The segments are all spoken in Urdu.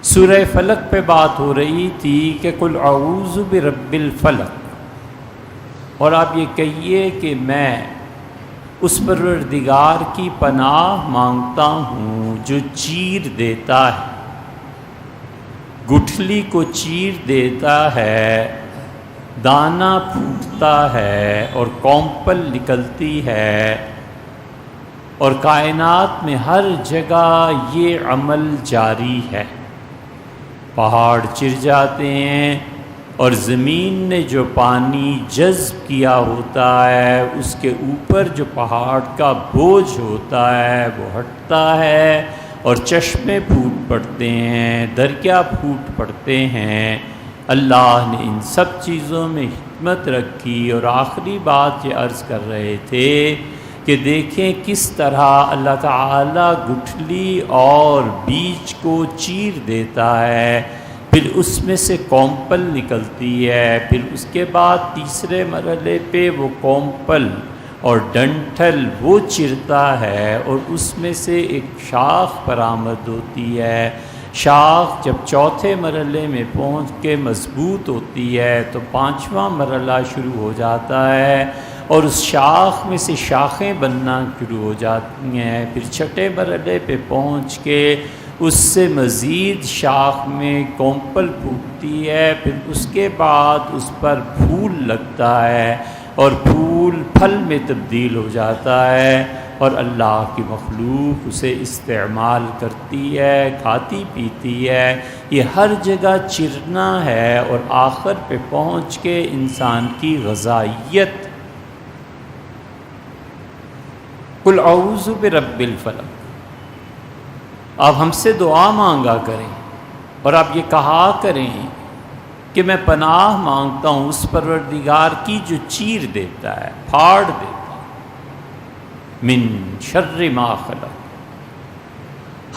سورہ فلق پہ بات ہو رہی تھی کہ قل اعوذ برب الفلق، اور آپ یہ کہیے کہ میں اس پروردگار کی پناہ مانگتا ہوں جو چیر دیتا ہے، گٹھلی کو چیر دیتا ہے، دانہ پھوٹتا ہے اور کونپل نکلتی ہے، اور کائنات میں ہر جگہ یہ عمل جاری ہے۔ پہاڑ چر جاتے ہیں اور زمین نے جو پانی جذب کیا ہوتا ہے اس کے اوپر جو پہاڑ کا بوجھ ہوتا ہے وہ ہٹتا ہے، اور چشمے پھوٹ پڑتے ہیں، دریا پھوٹ پڑتے ہیں۔ اللہ نے ان سب چیزوں میں حکمت رکھی۔ اور آخری بات یہ عرض کر رہے تھے کہ دیکھیں کس طرح اللہ تعالیٰ گٹھلی اور بیج کو چیر دیتا ہے، پھر اس میں سے کونپل نکلتی ہے، پھر اس کے بعد تیسرے مرحلے پہ وہ کونپل اور ڈنٹھل وہ چرتا ہے اور اس میں سے ایک شاخ برآمد ہوتی ہے۔ شاخ جب چوتھے مرحلے میں پہنچ کے مضبوط ہوتی ہے تو پانچواں مرحلہ شروع ہو جاتا ہے، اور اس شاخ میں سے شاخیں بننا شروع ہو جاتی ہیں۔ پھر چھٹے مرحلے پہ پہنچ کے اس سے مزید شاخ میں کونپل پھوٹتی ہے، پھر اس کے بعد اس پر پھول لگتا ہے اور پھول پھل میں تبدیل ہو جاتا ہے، اور اللہ کی مخلوق اسے استعمال کرتی ہے، کھاتی پیتی ہے۔ یہ ہر جگہ چرنا ہے اور آخر پہ پہنچ کے انسان کی غذائیت۔ قل اعوذ برب الفلق، آپ ہم سے دعا مانگا کریں اور آپ یہ کہا کریں کہ میں پناہ مانگتا ہوں اس پروردگار کی جو چیر دیتا ہے، پھاڑ دیتا ہے، من شر ما خلق،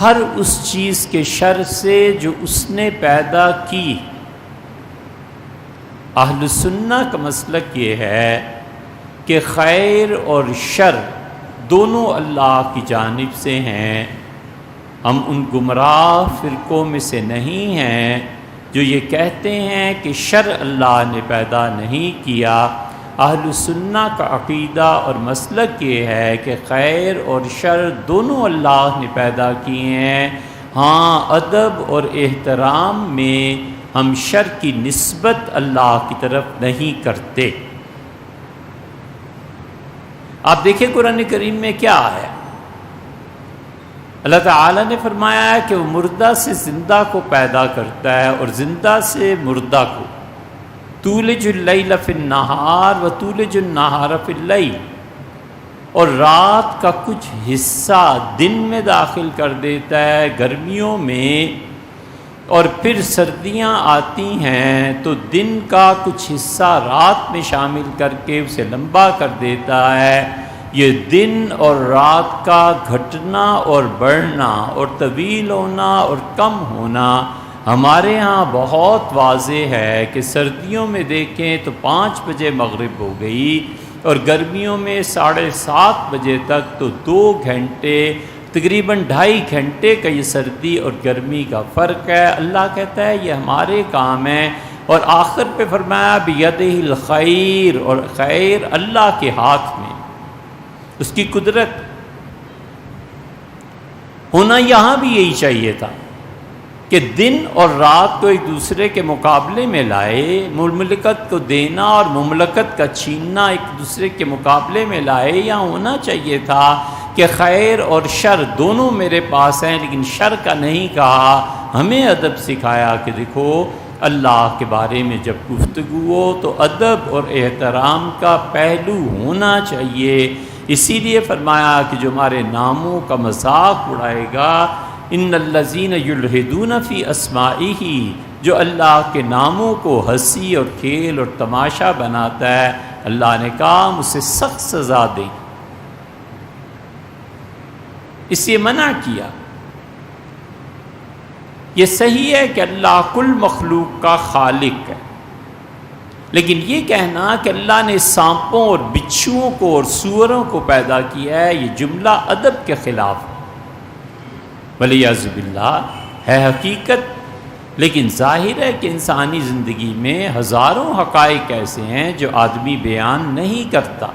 ہر اس چیز کے شر سے جو اس نے پیدا کی۔ اہل سنہ کا مسلک یہ ہے کہ خیر اور شر دونوں اللہ کی جانب سے ہیں۔ ہم ان گمراہ فرقوں میں سے نہیں ہیں جو یہ کہتے ہیں کہ شر اللہ نے پیدا نہیں کیا۔ اہل سنہ کا عقیدہ اور مسلک یہ ہے کہ خیر اور شر دونوں اللہ نے پیدا کیے ہیں۔ ہاں، ادب اور احترام میں ہم شر کی نسبت اللہ کی طرف نہیں کرتے۔ آپ دیکھیں قرآن کریم میں کیا ہے، اللہ تعالیٰ نے فرمایا ہے کہ وہ مردہ سے زندہ کو پیدا کرتا ہے اور زندہ سے مردہ کو، تولج اللیل فی النہار و تولج النہار فی اللیل، اور رات کا کچھ حصہ دن میں داخل کر دیتا ہے گرمیوں میں، اور پھر سردیاں آتی ہیں تو دن کا کچھ حصہ رات میں شامل کر کے اسے لمبا کر دیتا ہے۔ یہ دن اور رات کا گھٹنا اور بڑھنا اور طویل ہونا اور کم ہونا ہمارے ہاں بہت واضح ہے کہ سردیوں میں دیکھیں تو 5 بجے مغرب ہو گئی، اور گرمیوں میں 7:30 بجے تک تو 2 گھنٹے، تقریباً 2.5 گھنٹے کا یہ سردی اور گرمی کا فرق ہے۔ اللہ کہتا ہے یہ ہمارے کام ہے، اور آخر پہ فرمایا بیدہ الخیر، اور خیر اللہ کے ہاتھ میں، اس کی قدرت۔ ہونا یہاں بھی یہی چاہیے تھا کہ دن اور رات کو ایک دوسرے کے مقابلے میں لائے، مملکت کو دینا اور مملکت کا چھیننا ایک دوسرے کے مقابلے میں لائے۔ یہاں ہونا چاہیے تھا کہ خیر اور شر دونوں میرے پاس ہیں، لیکن شر کا نہیں کہا۔ ہمیں ادب سکھایا کہ دیکھو اللہ کے بارے میں جب گفتگو ہو تو ادب اور احترام کا پہلو ہونا چاہیے۔ اسی لیے فرمایا کہ جو ہمارے ناموں کا مذاق اڑائے گا، ان الذین یلحدون فی اسمائہ، جو اللہ کے ناموں کو ہنسی اور کھیل اور تماشا بناتا ہے، اللہ نے کہا ہم اسے سخت سزا دیں۔ اس لیے منع کیا۔ یہ صحیح ہے کہ اللہ کل مخلوق کا خالق ہے، لیکن یہ کہنا کہ اللہ نے سانپوں اور بچھوؤں کو اور سوروں کو پیدا کیا ہے، یہ جملہ ادب کے خلاف ہے، ولیعذ باللہ ہے حقیقت لیکن ظاہر ہے کہ انسانی زندگی میں ہزاروں حقائق ایسے ہیں جو آدمی بیان نہیں کرتا۔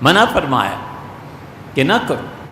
منع فرمایا کہ نہ کرو،